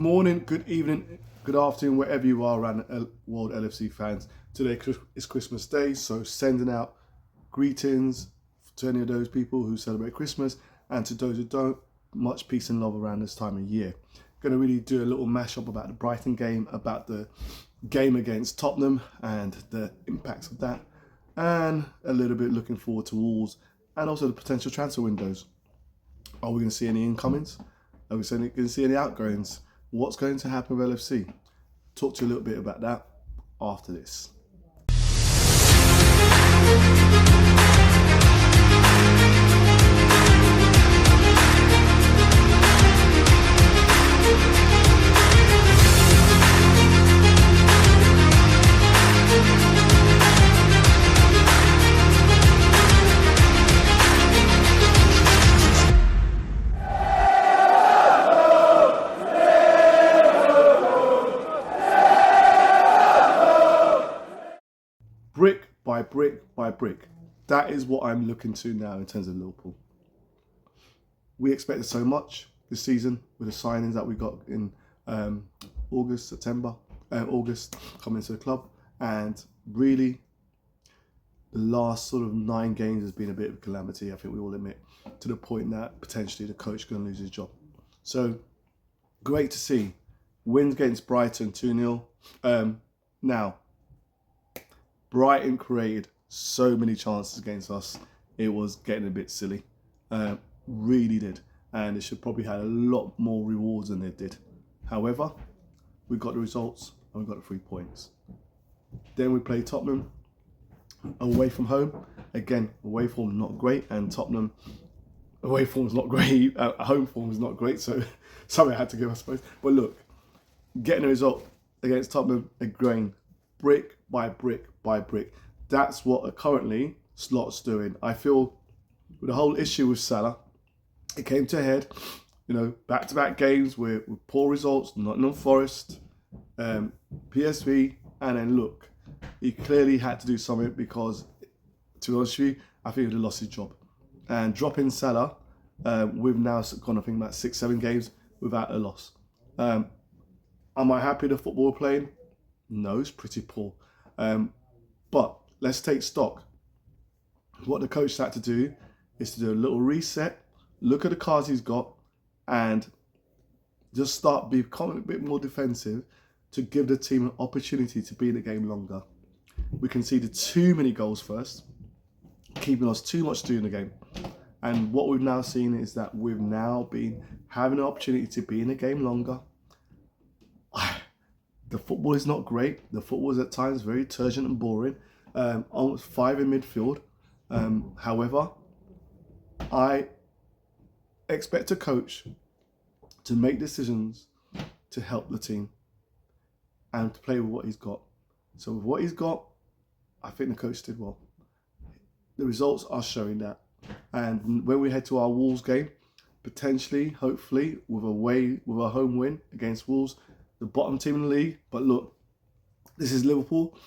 Morning, good evening, good afternoon, wherever you are around the world, LFC fans. Today is Christmas Day, so sending out greetings to any of those people who celebrate Christmas, and to those who don't, much peace and love around this time of year. Going to really do a little mashup about the Brighton game, about the game against Tottenham and the impacts of that, and a little bit looking forward to Wolves and also the potential transfer windows. Are we going to see any incomings? Are we going to see any outgoings? What's going to happen with LFC? Talk to you a little bit about that after this. Brick by brick by brick. That is what I'm looking to now in terms of Liverpool. We expected so much this season with the signings that we got in August coming to the club, and really the last sort of 9 games has been a bit of a calamity, I think we all admit, to the point that potentially the coach is going to lose his job. So great to see wins against Brighton 2-0. Now, Brighton created so many chances against us. It was getting a bit silly. Really did. And it should probably have a lot more rewards than it did. However, we got the results and we got the 3 points. Then we played Tottenham away from home. Again, away form not great, and Tottenham away form is not great. Home form is not great. So something I had to give, I suppose. But look, getting a result against Tottenham again, brick by brick by brick. That's what currently Slot's doing. I feel with the whole issue with Salah, it came to a head. Back-to-back games with poor results. Nottingham Forest, PSV, and then look, he clearly had to do something because, to be honest with you, I think he'd have lost his job. And dropping Salah, we've now gone, I think, about 6-7 games without a loss. Am I happy the football we're playing? No, it's pretty poor. But let's take stock. What the coach had to do is to do a little reset, look at the cards he's got, and just start becoming a bit more defensive to give the team an opportunity to be in the game longer. We conceded too many goals first, keeping us too much to do in the game. And what we've now seen is that we've now been having an opportunity to be in the game longer. The football is not great. The football is at times very turgid and boring. Almost 5 in midfield. However, I expect a coach to make decisions to help the team and to play with what he's got. So with what he's got, I think the coach did well. The results are showing that. And when we head to our Wolves game, potentially, hopefully, with a home win against Wolves, the bottom team in the league. But look, this is Liverpool.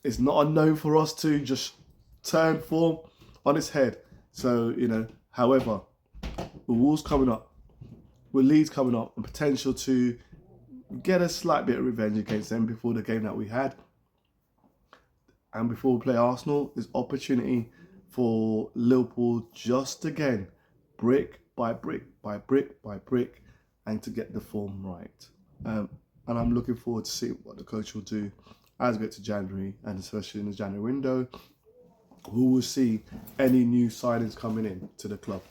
It's not a no for us to just turn form on its head. So, however, with Wolves coming up, with Leeds coming up, and potential to get a slight bit of revenge against them before the game that we had, and before we play Arsenal, there's opportunity for Liverpool just again, brick by brick by brick by brick, and to get the form right. And I'm looking forward to seeing what the coach will do as we get to January, and especially in the January window. We will see any new signings coming in to the club.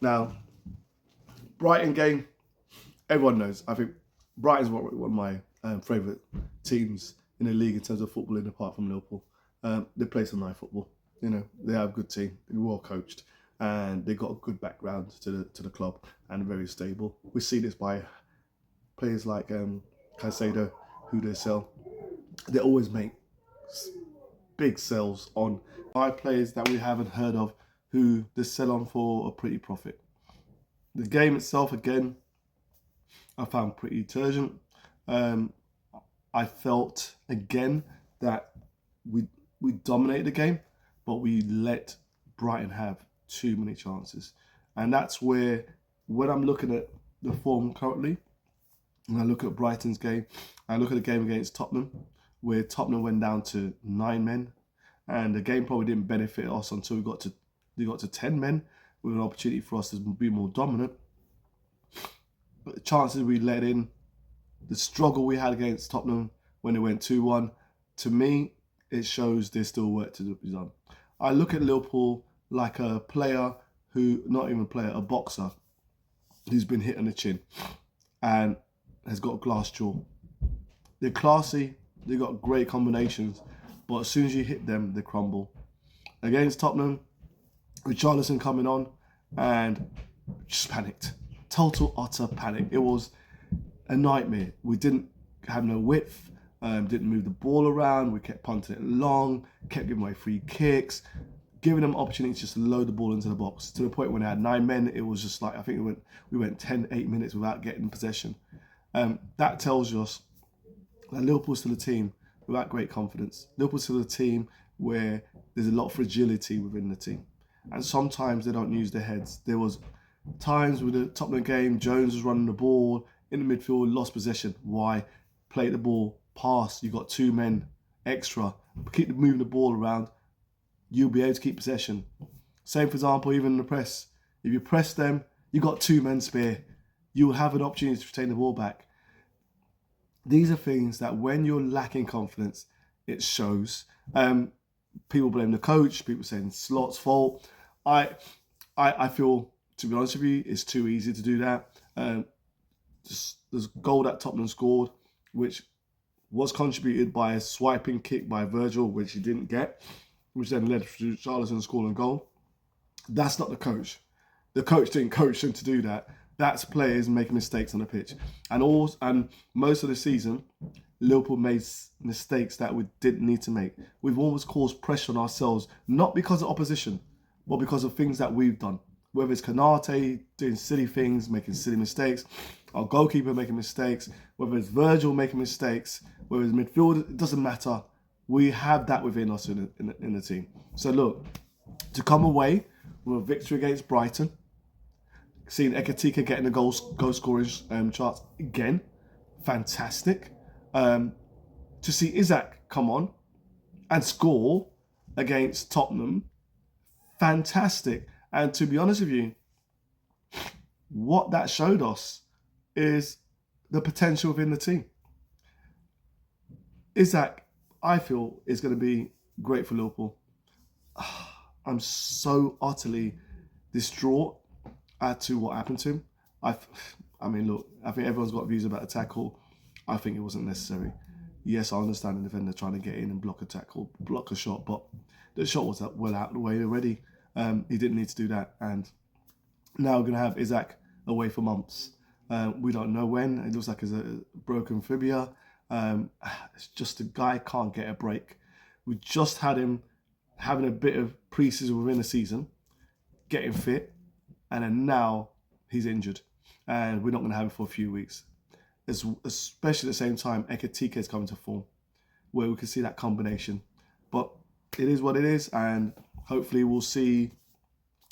Now, Brighton game, everyone knows. I think Brighton's one of my favourite teams in the league in terms of footballing, apart from Liverpool. They play some nice football. They have a good team. They're well coached, and they got a good background to the club, and very stable. We see this by players like Caicedo, who they sell. They always make big sells on players that we haven't heard of, who they sell on for a pretty profit. The game itself, again, I found pretty turgid. I felt, again, that we dominated the game, but we let Brighton have too many chances. And that's where, when I'm looking at the form currently, And I look at Brighton's game, I look at the game against Tottenham, where Tottenham went down to 9 men, and the game probably didn't benefit us until we got to 10 men, with an opportunity for us to be more dominant. But the chances we let in, the struggle we had against Tottenham when it went 2-1, to me, it shows there's still work to be done. I look at Liverpool like a player who, not even a player, a boxer who's been hit on the chin and has got a glass jaw. They're classy, they've got great combinations, but as soon as you hit them, they crumble. Against Tottenham, Richarlison coming on, and just panicked. Total, utter panic. It was a nightmare. We didn't have no width, didn't move the ball around, we kept punting it long, kept giving away free kicks, giving them opportunities just to load the ball into the box. To the point when they had 9 men, it was just like, I think we went 8 minutes without getting possession. That tells us that Liverpool's still a team without great confidence. Liverpool's still a team where there's a lot of fragility within the team. And sometimes they don't use their heads. There was times with the Tottenham game, Jones was running the ball in the midfield, lost possession. Why? Play the ball, pass. You got 2 men extra. Keep moving the ball around. You'll be able to keep possession. Same, for example, even in the press. If you press them, you got 2 men spare. You will have an opportunity to retain the ball back. These are things that when you're lacking confidence, it shows. People blame the coach. People saying Slot's fault. I feel, to be honest with you, it's too easy to do that. There's a goal that Tottenham scored, which was contributed by a swiping kick by Virgil, which he didn't get, which then led to Richarlison scoring a goal. That's not the coach. The coach didn't coach him to do that. That's players making mistakes on the pitch. And most of the season, Liverpool made mistakes that we didn't need to make. We've always caused pressure on ourselves, not because of opposition, but because of things that we've done. Whether it's Kanate doing silly things, making silly mistakes, our goalkeeper making mistakes, whether it's Virgil making mistakes, whether it's midfield, it doesn't matter. We have that within us in the team. So look, to come away with a victory against Brighton, seeing Ekitike getting the goal scoring charts again, fantastic. To see Isak come on and score against Tottenham, fantastic. And to be honest with you, what that showed us is the potential within the team. Isak, I feel, is going to be great for Liverpool. I'm so utterly distraught to what happened to him. I mean, look, I think everyone's got views about a tackle. I think it wasn't necessary. Yes, I understand the defender trying to get in and block a tackle, block a shot, but the shot was well out of the way already. He didn't need to do that. And now we're going to have Isak away for months. We don't know when. It looks like it's a broken fibula. It's just the guy can't get a break. We just had him having a bit of pre-season within the season, getting fit, and then now he's injured. And we're not going to have him for a few weeks. Especially at the same time, Ekitike is coming to form, where we can see that combination. But it is what it is, and hopefully we'll see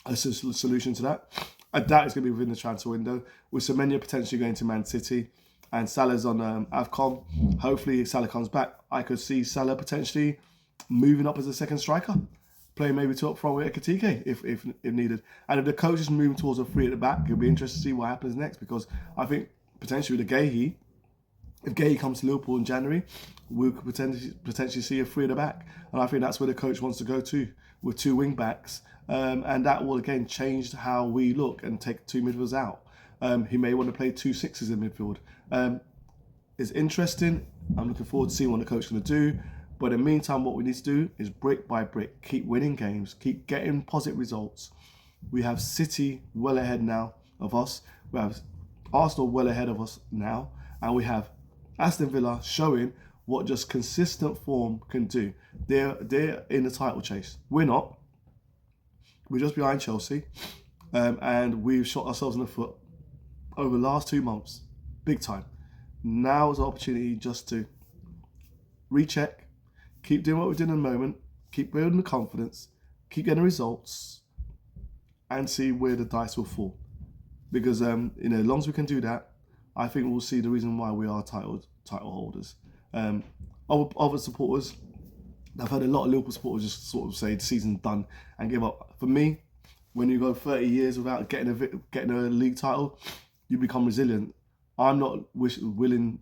a solution to that. I doubt it's going to be within the transfer window. With Semenyo potentially going to Man City and Salah's on AFCON, hopefully Salah comes back. I could see Salah potentially moving up as a second striker, playing maybe two up front with Ekitike if needed. And if the coach is moving towards a 3 at the back, it'll be interesting to see what happens next, because I think potentially with the Gahey, if Gahey comes to Liverpool in January, we could potentially see a 3 at the back. And I think that's where the coach wants to go to, with 2 wing backs. And that will again change how we look and take 2 midfielders out. He may want to play 2 6s in midfield. It's interesting. I'm looking forward to seeing what the coach is going to do. But in the meantime, what we need to do is brick by brick, keep winning games, keep getting positive results. We have City well ahead now of us. We have Arsenal well ahead of us now. And we have Aston Villa showing what just consistent form can do. They're in the title chase. We're not. We're just behind Chelsea. And we've shot ourselves in the foot over the last 2 months. Big time. Now is an opportunity just to recheck, keep doing what we're doing in the moment, keep building the confidence, keep getting results, and see where the dice will fall. Because as long as we can do that, I think we'll see the reason why we are title holders. Other supporters, I've heard a lot of Liverpool supporters just sort of say the season's done and give up. For me, when you go 30 years without getting a league title, you become resilient. I'm not willing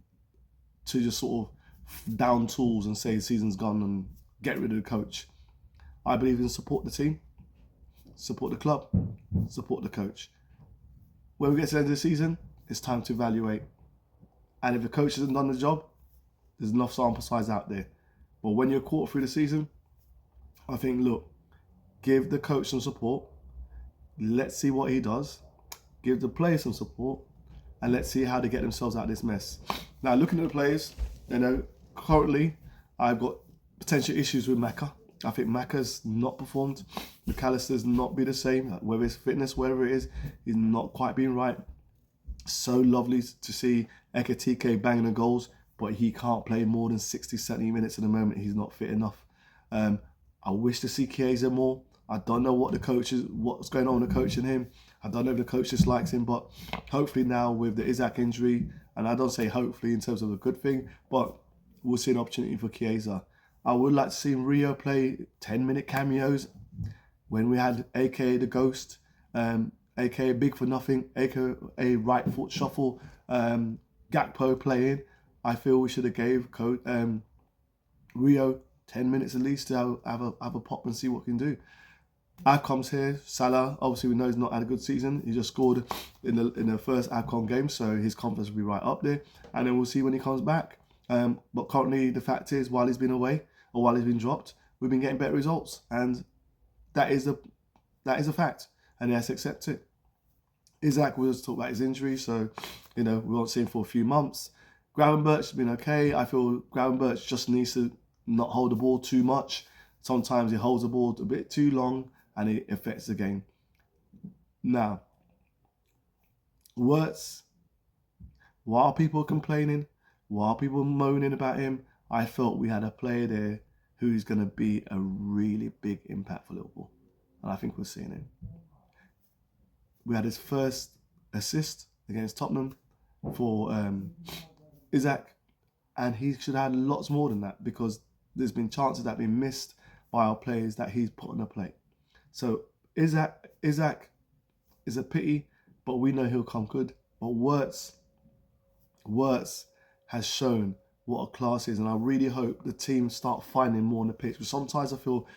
to just sort of down tools and say the season's gone and get rid of the coach. I believe in support the team, support the club, support the coach. When we get to the end of the season, it's time to evaluate. And if the coach hasn't done the job, there's enough sample size out there. But when you're a quarter through the season, I think, look, give the coach some support. Let's see what he does. Give the players some support. And let's see how they get themselves out of this mess. Now, looking at the players, currently, I've got potential issues with Maka. I think Maka's not performed. McAllister's not be the same. Whether it's fitness, whatever it is, he's not quite being right. So lovely to see Ekitike banging the goals, but he can't play more than 60, 70 minutes at the moment. He's not fit enough. I wish to see Chiesa more. I don't know what's going on with the coach and him. I don't know if the coach dislikes him, but hopefully now with the Isaac injury, and I don't say hopefully in terms of a good thing, but we'll see an opportunity for Chiesa. I would like to see Rio play 10-minute cameos when we had AKA the Ghost, AKA Big for Nothing, AKA Right Foot Shuffle, Gakpo playing. I feel we should have gave Rio 10 minutes at least to have a pop and see what he can do. AFCON's here. Salah, obviously we know he's not had a good season. He just scored in the first AFCON game, so his confidence will be right up there. And then we'll see when he comes back. But currently the fact is, while he's been away or while he's been dropped, we've been getting better results, and that is a fact, and he has to accept it. Isaac was talk about his injury, so we won't see him for a few months. Gravenberch has been okay. I feel Gravenberch just needs to not hold the ball too much. Sometimes he holds the ball a bit too long and it affects the game. Now, Wirtz, while people are complaining, while people are moaning about him, I felt we had a player there who's going to be a really big impact for Liverpool. And I think we're seeing it. We had his first assist against Tottenham for Isaac, and he should have had lots more than that, because there's been chances that have been missed by our players that he's put on the plate. So Isaac is a pity, but we know he'll come good. But Wirtz has shown what a class is, and I really hope the team start finding more on the pitch. Because sometimes I feel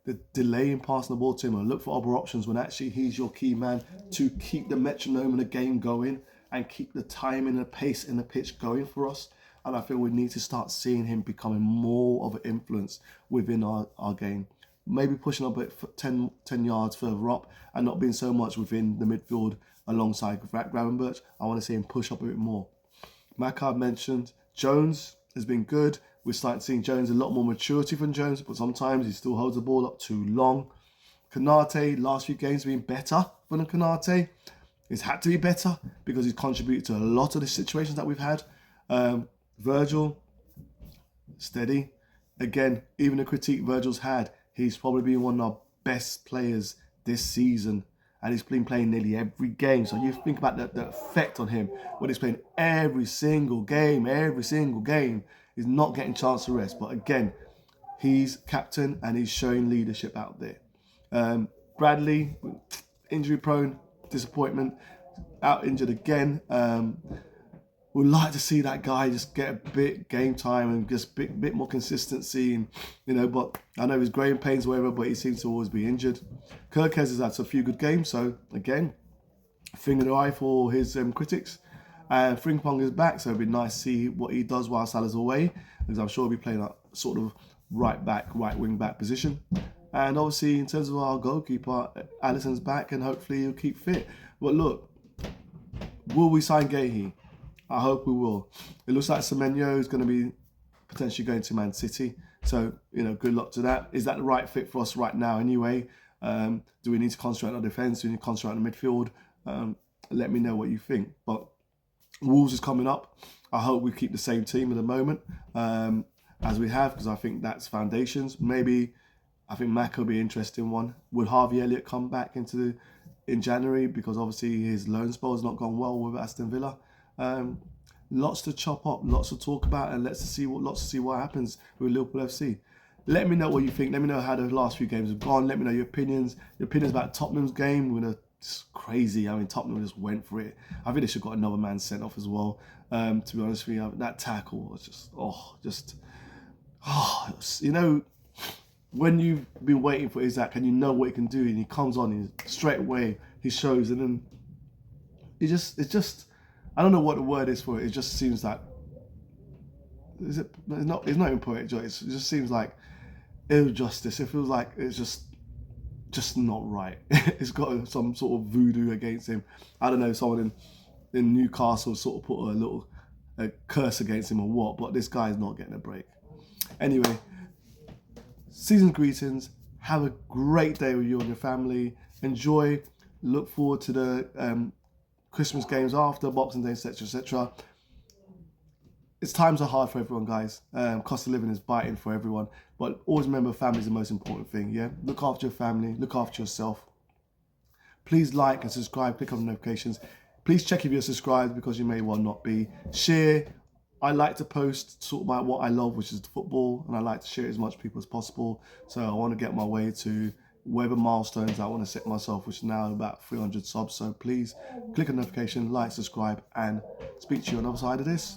the delay in passing the ball to him and look for other options when actually he's your key man to keep the metronome in the game going and keep the time and the pace in the pitch going for us. And I feel we need to start seeing him becoming more of an influence within our game. Maybe pushing up at 10 yards further up and not being so much within the midfield alongside Gravenberch. I want to see him push up a bit more. Maka mentioned. Jones has been good. We're starting seeing Jones a lot more maturity from Jones, but sometimes he still holds the ball up too long. Konate, last few games have been better for Konate. He's had to be better because he's contributed to a lot of the situations that we've had. Virgil, steady. Again, even the critique Virgil's had, he's probably been one of our best players this season. And he's been playing nearly every game. So you think about the effect on him when he's playing every single game. He's not getting a chance to rest. But again, he's captain and he's showing leadership out there. Bradley, injury prone, disappointment, out injured again. We'd like to see that guy just get a bit game time and just bit more consistency, and but I know he's growing pains, whatever, but he seems to always be injured. Kirkes has had a few good games, so again, finger in the eye for his critics. And Frimpong is back, so it'd be nice to see what he does while Salah's away, because I'm sure he'll be playing a sort of right wing back position. And obviously, in terms of our goalkeeper, Alisson's back, and hopefully he'll keep fit. But look, will we sign Guehi? I hope we will. It looks like Semenyo is going to be potentially going to Man City. So, good luck to that. Is that the right fit for us right now anyway? Do we need to concentrate on our defence? Do we need to concentrate on the midfield? Let me know what you think. But Wolves is coming up. I hope we keep the same team at the moment as we have, because I think that's foundations. Maybe, I think Mac will be an interesting one. Would Harvey Elliott come back in January? Because obviously his loan spell has not gone well with Aston Villa. lots to chop up, lots to talk about, and lots to see what happens with Liverpool FC. Let me know what you think. Let me know how the last few games have gone. Let me know your opinions. Your opinions about Tottenham's game. It's crazy. I mean, Tottenham just went for it. I think they should have got another man sent off as well. To be honest with you, that tackle was you know, when you've been waiting for Isaac and you know what he can do, and he comes on, and straight away he shows, and then it's just, I don't know what the word is for it. It just seems like, it's not even poetic joy. It just seems like injustice. It feels like it's just not right. It's got some sort of voodoo against him. I don't know, someone in Newcastle sort of put a curse against him or what, but this guy's not getting a break. Anyway, season greetings. Have a great day with you and your family. Enjoy. Look forward to the Christmas games after, Boxing Day, etc., etc. Times are hard for everyone, guys. Cost of living is biting for everyone. But always remember, family is the most important thing, yeah? Look after your family. Look after yourself. Please like and subscribe. Click on the notifications. Please check if you're subscribed, because you may well not be. Share. I like to post sort of about what I love, which is football, and I like to share it as much people as possible. So I want to get my way to whatever milestones I want to set myself, which is now about 300 subs. So please click on the notification, like, subscribe, and speak to you on the other side of this.